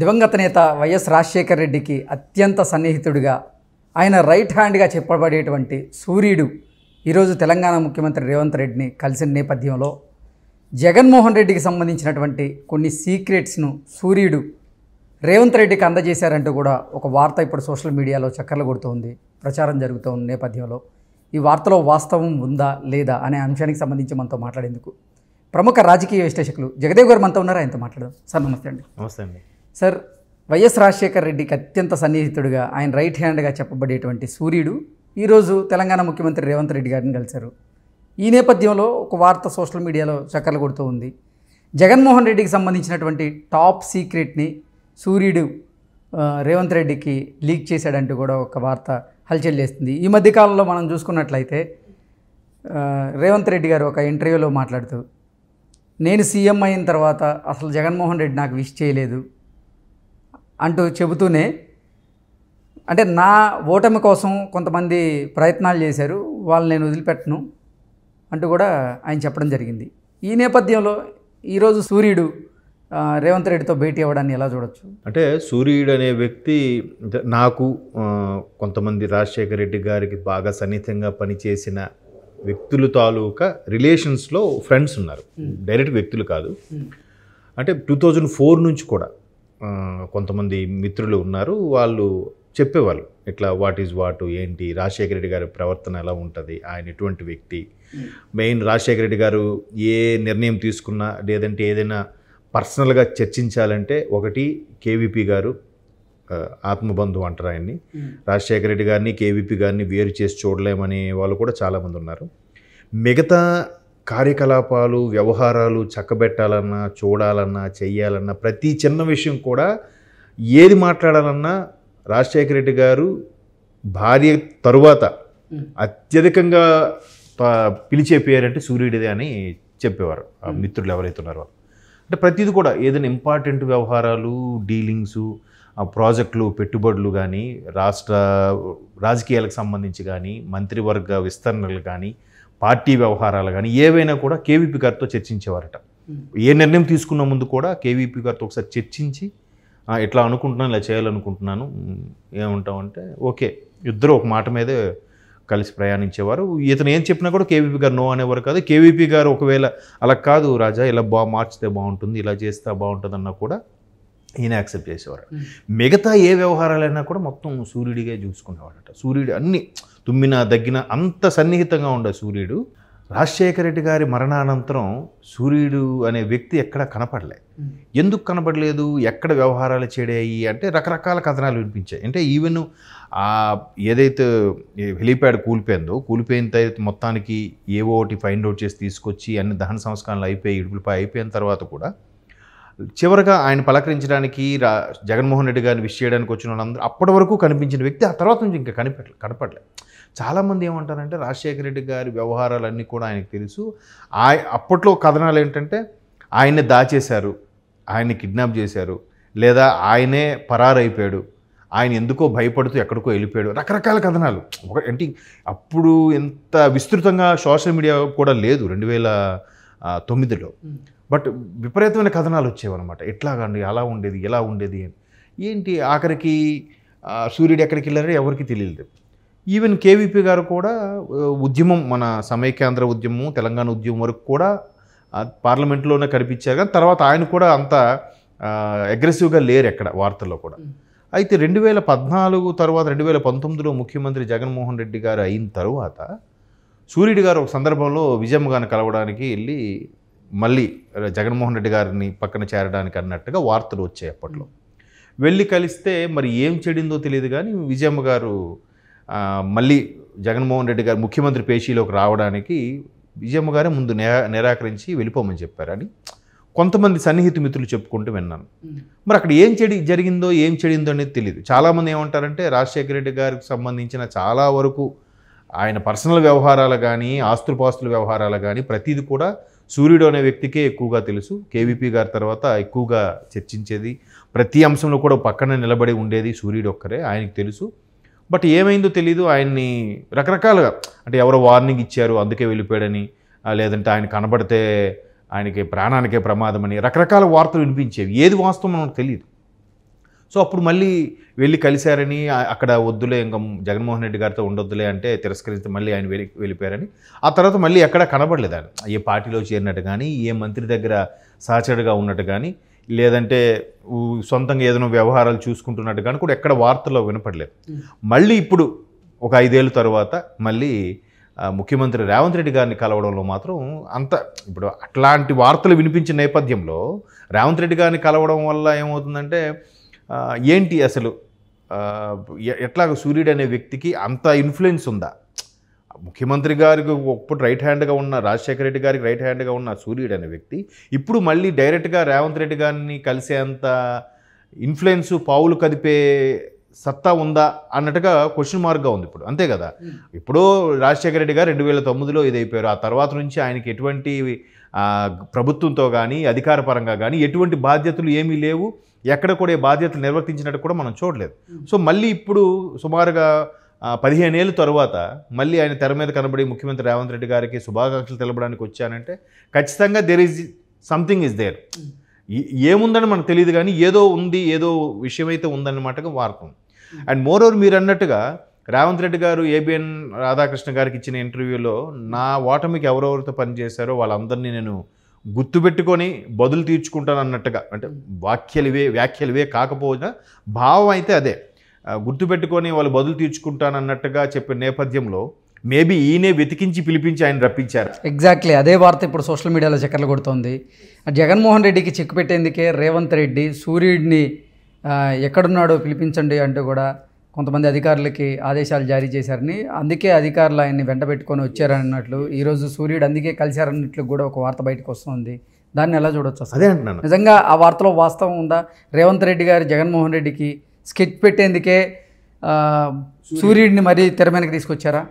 దివంగత నేత వైఎస్ రాజశేఖర రెడ్డికి అత్యంత సన్నిహితుడిగా ఆయన రైట్ హ్యాండ్గా చెప్పబడేటువంటి సూర్యుడు ఈరోజు తెలంగాణ ముఖ్యమంత్రి రేవంత్ రెడ్డిని కలిసిన నేపథ్యంలో జగన్మోహన్ రెడ్డికి సంబంధించినటువంటి కొన్ని సీక్రెట్స్ను సూర్యుడు రేవంత్ రెడ్డికి అందజేశారంటూ కూడా ఒక వార్త ఇప్పుడు సోషల్ మీడియాలో చక్కర్లు కొడుతోంది, ప్రచారం జరుగుతున్న నేపథ్యంలో ఈ వార్తలో వాస్తవం ఉందా లేదా అనే అంశానికి సంబంధించి మనతో మాట్లాడేందుకు ప్రముఖ రాజకీయ విశ్లేషకులు జగదేవ్ గారు మనతో ఉన్నారు. ఆయనతో మాట్లాడదాం. సార్ నమస్తే అండి. నమస్తే అండి. సార్, వైఎస్ రాజశేఖర రెడ్డికి అత్యంత సన్నిహితుడిగా ఆయన రైట్ హ్యాండ్గా చెప్పబడేటువంటి సూర్యుడు ఈరోజు తెలంగాణ ముఖ్యమంత్రి రేవంత్ రెడ్డి గారిని కలిశారు. ఈ నేపథ్యంలో ఒక వార్త సోషల్ మీడియాలో చక్కర్లు కొడుతూ ఉంది. జగన్మోహన్ రెడ్డికి సంబంధించినటువంటి టాప్ సీక్రెట్ని సూర్యుడు రేవంత్ రెడ్డికి లీక్ చేశాడంటూ కూడా ఒక వార్త హల్చల్ చేస్తుంది. ఈ మధ్యకాలంలో మనం చూసుకున్నట్లయితే రేవంత్ రెడ్డి గారు ఒక ఇంటర్వ్యూలో మాట్లాడుతూ, నేను సీఎం అయిన తర్వాత అసలు జగన్మోహన్ రెడ్డి నాకు విష్ చేయలేదు అంటూ చెబుతూనే, అంటే నా ఓటమి కోసం కొంతమంది ప్రయత్నాలు చేశారు, వాళ్ళు నేను వదిలిపెట్టను అంటూ కూడా ఆయన చెప్పడం జరిగింది. ఈ నేపథ్యంలో ఈరోజు సూర్యుడు రేవంత్ రెడ్డితో భేటీ అవ్వడాన్ని ఎలా చూడొచ్చు? అంటే సూర్యుడు అనే వ్యక్తి నాకు కొంతమంది రాజశేఖర రెడ్డి గారికి బాగా సన్నిహితంగా పనిచేసిన వ్యక్తుల తాలూకా రిలేషన్స్లో ఫ్రెండ్స్ ఉన్నారు, డైరెక్ట్ వ్యక్తులు కాదు. అంటే 2004 నుంచి కూడా కొంతమంది మిత్రులు ఉన్నారు. వాళ్ళు చెప్పేవాళ్ళు ఇట్లా వాట్ ఈజ్ వాట్, ఏంటి రాజశేఖర రెడ్డి గారి ప్రవర్తన ఎలా ఉంటుంది, ఆయన ఎటువంటి వ్యక్తి, మెయిన్ రాజశేఖర రెడ్డి గారు ఏ నిర్ణయం తీసుకున్నా లేదంటే ఏదైనా పర్సనల్గా చర్చించాలంటే ఒకటి కేవీపీ గారు, ఆత్మబంధువు అంటారు ఆయన్ని, రాజశేఖర రెడ్డి గారిని కేవీపీ గారిని వేరు చేసి చూడలేమనే వాళ్ళు కూడా చాలామంది ఉన్నారు. మిగతా కార్యకలాపాలు వ్యవహారాలు చక్కబెట్టాలన్నా చూడాలన్నా చెయ్యాలన్నా ప్రతి చిన్న విషయం కూడా ఏది మాట్లాడాలన్నా రాజశేఖర రెడ్డి గారు భార్య తరువాత అత్యధికంగా పిలిచే పేరంటే సూర్యుడిదే అని చెప్పేవారు ఆ మిత్రులు ఎవరైతే ఉన్నారో. అంటే ప్రతిది కూడా ఏదైనా ఇంపార్టెంట్ వ్యవహారాలు, డీలింగ్సు, ప్రాజెక్టులు, పెట్టుబడులు కానీ, రాష్ట్ర రాజకీయాలకు సంబంధించి కానీ, మంత్రివర్గ విస్తరణలు కానీ, పార్టీ వ్యవహారాలు కానీ ఏవైనా కూడా కేవీపీ గారితో చర్చించేవారట. ఏ నిర్ణయం తీసుకున్న ముందు కూడా కేవీపీ గారితో ఒకసారి చర్చించి ఇట్లా అనుకుంటున్నాను, ఇలా చేయాలనుకుంటున్నాను, ఏమంటామంటే ఓకే, ఇద్దరు ఒక మాట మీదే కలిసి ప్రయాణించేవారు. ఇతను ఏం చెప్పినా కూడా కేవీపీ గారు నో అనేవారు కాదు. కేవీపీ గారు ఒకవేళ అలా కాదు రాజా, ఇలా మార్చితే బాగుంటుంది, ఇలా చేస్తే బాగుంటుంది అన్నా కూడా ఈయన యాక్సెప్ట్ చేసేవారు. మిగతా ఏ వ్యవహారాలైనా కూడా మొత్తం సూర్యుడిగా చూసుకునేవాడట. సూర్యుడు అన్ని తుమ్మిన దగ్గిన అంత సన్నిహితంగా ఉండే సూర్యుడు. రాజశేఖర రెడ్డి గారి మరణానంతరం సూర్యుడు అనే వ్యక్తి ఎక్కడ కనపడలే. ఎందుకు కనపడలేదు, ఎక్కడ వ్యవహారాలు చెడాయి అంటే రకరకాల కథనాలు వినిపించాయి. అంటే ఈవెన్ ఏదైతే హెలీప్యాడ్ కూలిపోయిన తర్వాత మొత్తానికి ఏవో ఒకటి ఫైండ్ అవుట్ చేసి తీసుకొచ్చి అన్ని దహన సంస్కరణలు అయిపోయి ఇడుపులపై అయిపోయిన తర్వాత కూడా చివరిగా ఆయన పలకరించడానికి జగన్మోహన్ రెడ్డి గారిని విష్ చేయడానికి వచ్చిన వాళ్ళందరూ అప్పటి వరకు కనిపించిన వ్యక్తి ఆ తర్వాత నుంచి ఇంకా కనపడలే. చాలామంది ఏమంటారంటే రాజశేఖర రెడ్డి గారి వ్యవహారాలన్నీ కూడా ఆయనకు తెలుసు. అప్పట్లో కథనాలు ఏంటంటే ఆయన్ని దాచేశారు, ఆయన్ని కిడ్నాప్ చేశారు, లేదా ఆయనే పరారైపోయాడు, ఆయన ఎందుకో భయపడుతూ ఎక్కడికో వెళ్ళిపోయాడు, రకరకాల కథనాలు. అంటే అప్పుడు ఎంత విస్తృతంగా సోషల్ మీడియా కూడా లేదు 2009లో, బట్ విపరీతమైన కథనాలు వచ్చేవన్నమాట. ఎట్లాగండి, అలా ఉండేది, ఎలా ఉండేది అని. ఏంటి ఆఖరికి సూర్యుడు ఎక్కడికి వెళ్ళారో ఎవరికి తెలియదు. ఈవెన్ కేవీపీ గారు కూడా ఉద్యమం, మన సమైక్యాంధ్ర ఉద్యమం, తెలంగాణ ఉద్యమం వరకు కూడా పార్లమెంట్లోనే కనిపించారు, కానీ తర్వాత ఆయన కూడా అంత అగ్రెసివ్గా లేరు ఎక్కడ వార్తల్లో కూడా. అయితే 2014 తర్వాత 2019లో ముఖ్యమంత్రి జగన్మోహన్ రెడ్డి గారు అయిన తర్వాత సూర్యుడు గారు ఒక సందర్భంలో విజయమ్మ గారిని కలవడానికి వెళ్ళి మళ్ళీ జగన్మోహన్ రెడ్డి గారిని పక్కన చేరడానికి అన్నట్టుగా వార్తలు వచ్చాయి అప్పట్లో. వెళ్ళి కలిస్తే మరి ఏం చెడిందో తెలియదు, కానీ విజయమ్మ గారు మళ్ళీ జగన్మోహన్ రెడ్డి గారు ముఖ్యమంత్రి పేషీలోకి రావడానికి విజయమ్మ గారే ముందు నిరాకరించి వెళ్ళిపోమని చెప్పారని కొంతమంది సన్నిహిత మిత్రులు చెప్పుకుంటూ విన్నాను. మరి అక్కడ ఏం జరిగిందో ఏం చెడిందో అనేది తెలియదు. చాలామంది ఏమంటారంటే రాజశేఖర రెడ్డి గారికి సంబంధించిన చాలా వరకు ఆయన పర్సనల్ వ్యవహారాలు కానీ, ఆస్తుపాస్తుల వ్యవహారాలు కానీ ప్రతిదీ కూడా సూర్యుడు అనే వ్యక్తికే ఎక్కువగా తెలుసు. కేవీపీ గారి తర్వాత ఎక్కువగా చర్చించేది, ప్రతి అంశంలో కూడా పక్కన నిలబడి ఉండేది సూర్యుడు ఒక్కరే, ఆయనకు తెలుసు. బట్ ఏమైందో తెలీదు, ఆయన్ని రకరకాలుగా అంటే ఎవరో వార్నింగ్ ఇచ్చారు అందుకే వెళ్ళిపోయాడని, లేదంటే ఆయన కనబడితే ఆయనకి ప్రాణానికే ప్రమాదమని రకరకాల వార్తలు వినిపించేవి. ఏది వాస్తవం మనకు తెలియదు. సో అప్పుడు మళ్ళీ వెళ్ళి కలిశారని అక్కడ వద్దులే ఇంకా జగన్మోహన్ రెడ్డి గారితో ఉండొద్దులే అంటే తిరస్కరిస్తే మళ్ళీ ఆయన వెళ్ళిపోయారని ఆ తర్వాత మళ్ళీ ఎక్కడ కనబడలేదు ఆయన ఏ పార్టీలో చేరినట్టు కానీ ఏ మంత్రి దగ్గర సహచరుడుగా ఉన్నట్టు కానీ లేదంటే సొంతంగా ఏదైనా వ్యవహారాలు చూసుకుంటున్నట్టు కానీ కూడా ఎక్కడ వార్తల్లో వినపడలేదు. మళ్ళీ ఇప్పుడు ఒక 5 ఏళ్ళ తర్వాత మళ్ళీ ముఖ్యమంత్రి రేవంత్ రెడ్డి గారిని కలవడంలో మాత్రం అంత ఇప్పుడు అట్లాంటి వార్తలు వినిపించిన నేపథ్యంలో రేవంత్ రెడ్డి గారిని కలవడం వల్ల ఏమవుతుందంటే ఏంటి అసలు ఎట్లాగ సూర్యుడు అనే వ్యక్తికి అంత ఇన్ఫ్లుయెన్స్ ఉందా? ముఖ్యమంత్రి గారికి ఒకప్పుడు రైట్ హ్యాండ్గా ఉన్న రాజశేఖర రెడ్డి గారికి రైట్ హ్యాండ్గా ఉన్న సూర్యుడు అనే వ్యక్తి ఇప్పుడు మళ్ళీ డైరెక్ట్గా రేవంత్ రెడ్డి గారిని కలిసేంత ఇన్ఫ్లుయెన్స్ పావులు కదిపే సత్తా ఉందా అన్నట్టుగా క్వశ్చన్ మార్క్గా ఉంది ఇప్పుడు. అంతే కదా, ఇప్పుడు రాజశేఖర రెడ్డి గారు 2009లో ఇదైపోయారు. ఆ తర్వాత నుంచి ఆయనకి ఎటువంటి ప్రభుత్వంతో కానీ అధికార పరంగా కానీ ఎటువంటి బాధ్యతలు ఏమీ లేవు, ఎక్కడ కూడా ఏ బాధ్యతలు నిర్వర్తించినట్టు కూడా మనం చూడలేదు. సో మళ్ళీ ఇప్పుడు సుమారుగా 15 ఏళ్ళ తర్వాత మళ్ళీ ఆయన తెర మీద కనబడి ముఖ్యమంత్రి రేవంత్ రెడ్డి గారికి శుభాకాంక్షలు తెలపడానికి వచ్చానంటే ఖచ్చితంగా సంథింగ్ ఇస్ దేర్. ఏముందని మనకు తెలియదు కానీ ఏదో ఉంది, ఏదో విషయం అయితే ఉందన్నమాటగా వార్త. అండ్ మోర్ ఓవర్ మీరు అన్నట్టుగా రేవంత్ రెడ్డి గారు ఏబిఎన్ రాధాకృష్ణ గారికి ఇచ్చిన ఇంటర్వ్యూలో నా ఓటమికి ఎవరెవరితో పనిచేశారో వాళ్ళందరినీ నేను గుర్తుపెట్టుకొని బదులు తీర్చుకుంటాను అన్నట్టుగా, అంటే వ్యాఖ్యలువే కాకపోయినా భావం అయితే అదే, గుర్తుపెట్టుకొని వాళ్ళు బదులు తీర్చుకుంటానన్నట్టుగా చెప్పిన నేపథ్యంలో మేబీ ఈయనే వెతికించి పిలిపించి ఆయన రప్పించారు. ఎగ్జాక్ట్లీ అదే వార్త ఇప్పుడు సోషల్ మీడియాలో చక్కర్లు కొడుతోంది. జగన్మోహన్ రెడ్డికి చెక్ పెట్టేందుకే రేవంత్ రెడ్డి సూర్యుడిని ఎక్కడున్నాడో పిలిపించండి అంటూ కూడా కొంతమంది అధికారులకి ఆదేశాలు జారీ చేశారని, అందుకే అధికారులు ఆయన్ని వెంట పెట్టుకొని వచ్చారన్నట్లు, ఈరోజు సూర్యుడు అందుకే కలిశారన్నట్లు కూడా ఒక వార్త బయటకు వస్తుంది. దాన్ని ఎలా చూడొచ్చు? అదే అంటున్నాను, నిజంగా ఆ వార్తలో వాస్తవం ఉందా? రేవంత్ రెడ్డి గారు జగన్మోహన్ రెడ్డికి స్కెచ్ పెట్టేందుకే సూర్యుడిని మరీ తెర మీదకి తీసుకొచ్చారా?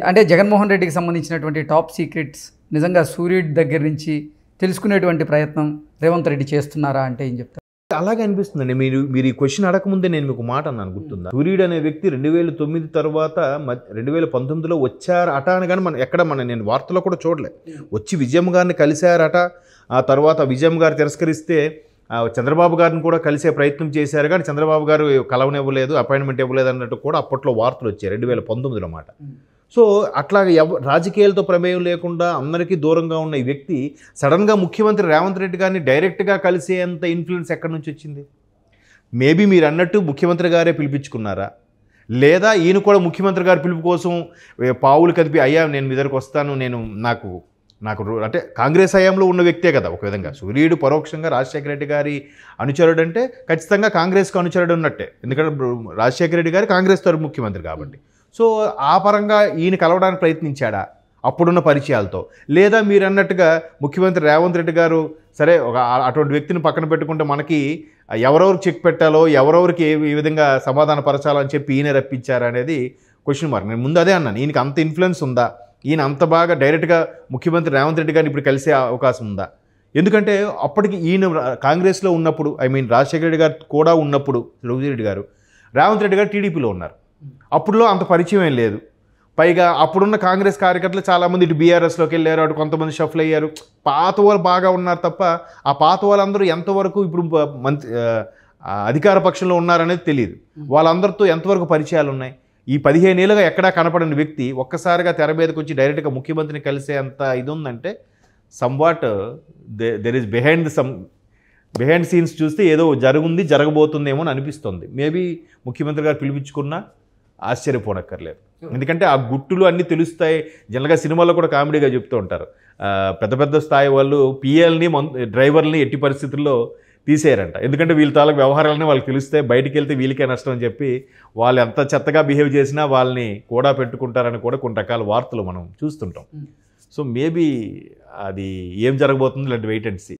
అంటే జగన్మోహన్ రెడ్డికి సంబంధించినటువంటి టాప్ సీక్రెట్స్ నిజంగా సూర్యుడి దగ్గర నుంచి తెలుసుకునేటువంటి ప్రయత్నం రేవంత్ రెడ్డి చేస్తున్నారా అంటే ఏం చెప్తారు? అలాగే అనిపిస్తుందండి. మీరు ఈ క్వశ్చన్ అడగకముందే నేను మీకు మాట అన్నాను, గుర్తుందా? సూర్యుడు అనే వ్యక్తి 2009 తర్వాత 2019లో వచ్చారు అట అని కానీ నేను వార్తలో కూడా చూడలేదు. వచ్చి విజయమ్మ గారిని కలిశారట, ఆ తర్వాత విజయమ్మ గారు తిరస్కరిస్తే చంద్రబాబు గారిని కూడా కలిసే ప్రయత్నం చేశారు కానీ చంద్రబాబు గారు కలవనివ్వలేదు, అపాయింట్మెంట్ ఇవ్వలేదు అన్నట్టు కూడా అప్పట్లో వార్తలు వచ్చాయి 2019లో మాట. సో అట్లాగే రాజకీయాలతో ప్రమేయం లేకుండా అందరికీ దూరంగా ఉన్న ఈ వ్యక్తి సడన్గా ముఖ్యమంత్రి రేవంత్ రెడ్డి గారిని డైరెక్ట్గా కలిసేంత ఇన్ఫ్లుయెన్స్ ఎక్కడి నుంచి వచ్చింది? మేబీ మీరు అన్నట్టు ముఖ్యమంత్రి గారే పిలిపించుకున్నారా, లేదా ఈయన కూడా ముఖ్యమంత్రి గారి పిలుపు కోసం పావులు కదిపి అయ్యా నేను మీ దగ్గరకు వస్తాను, నాకు అంటే కాంగ్రెస్ హయాంలో ఉన్న వ్యక్తే కదా ఒక విధంగా. సూర్యుడు పరోక్షంగా రాజశేఖర రెడ్డి గారి అనుచరుడు అంటే ఖచ్చితంగా కాంగ్రెస్కి అనుచరుడు ఉన్నట్టే, ఎందుకంటే రాజశేఖర రెడ్డి గారు కాంగ్రెస్ తరపు ముఖ్యమంత్రి కాబట్టి. సో ఆ పరంగా ఈయన కలవడానికి ప్రయత్నించాడా అప్పుడున్న పరిచయాలతో, లేదా మీరు అన్నట్టుగా ముఖ్యమంత్రి రేవంత్ రెడ్డి గారు సరే అటువంటి వ్యక్తిని పక్కన పెట్టుకుంటే మనకి ఎవరెవరికి చెక్ పెట్టాలో ఎవరెవరికి ఏ విధంగా సమాధాన పరచాలో అని చెప్పి ఈయన రప్పించారా అనేది క్వశ్చన్ మార్క్. నేను ముందు అదే అన్నాను, ఈయనకి అంత ఇన్ఫ్లుయెన్స్ ఉందా, ఈయన అంత బాగా డైరెక్ట్గా ముఖ్యమంత్రి రేవంత్ రెడ్డి గారిని ఇప్పుడు కలిసే అవకాశం ఉందా? ఎందుకంటే అప్పటికి ఈయన కాంగ్రెస్లో ఉన్నప్పుడు, రాజశేఖర రెడ్డి గారు కూడా ఉన్నప్పుడు రఘువీరెడ్డి గారు, రేవంత్ రెడ్డి గారు టీడీపీలో ఉన్నారు. అప్పుడులో అంత పరిచయం ఏం లేదు. పైగా అప్పుడున్న కాంగ్రెస్ కార్యకర్తలు చాలామంది ఇటు బీఆర్ఎస్లోకి వెళ్ళారు, అటు కొంతమంది షఫల్ అయ్యారు. పాత వాళ్ళు బాగా ఉన్నారు తప్ప ఆ పాత వాళ్ళందరూ ఎంతవరకు ఇప్పుడు అధికార పక్షంలో ఉన్నారనేది తెలియదు. వాళ్ళందరితో ఎంతవరకు పరిచయాలు ఉన్నాయి? ఈ 15 ఏళ్ళుగా ఎక్కడా కనపడని వ్యక్తి ఒక్కసారిగా తెర మీదకి వచ్చి డైరెక్ట్గా ముఖ్యమంత్రిని కలిసే అంత ఇది ఉందంటే somewhat there is behind scenes చూస్తే ఏదో జరగబోతుందేమో అని అనిపిస్తుంది. మేబీ ముఖ్యమంత్రి గారు పిలిపించుకున్నా ఆశ్చర్యపోనక్కర్లేదు, ఎందుకంటే ఆ గుట్టులు అన్నీ తెలుస్తాయి. జనరల్గా సినిమాల్లో కూడా కామెడీగా చెప్తూ ఉంటారు, పెద్ద పెద్ద స్థాయి వాళ్ళు పిఎల్ని డ్రైవర్ని ఎట్టి పరిస్థితుల్లో తీసేయరంట, ఎందుకంటే వీళ్ళ తాలూకు వ్యవహారాలనే వాళ్ళకి తెలిస్తే బయటికి వెళ్తే వీళ్ళకే నష్టం అని చెప్పి వాళ్ళు ఎంత చెత్తగా బిహేవ్ చేసినా వాళ్ళని కూడా పెట్టుకుంటారని కూడా కొన్ని రకాల వార్తలు మనం చూస్తుంటాం. సో మేబీ అది ఏం జరగబోతుంది, ఇలాంటి వెయిట్ అండ్ సీ.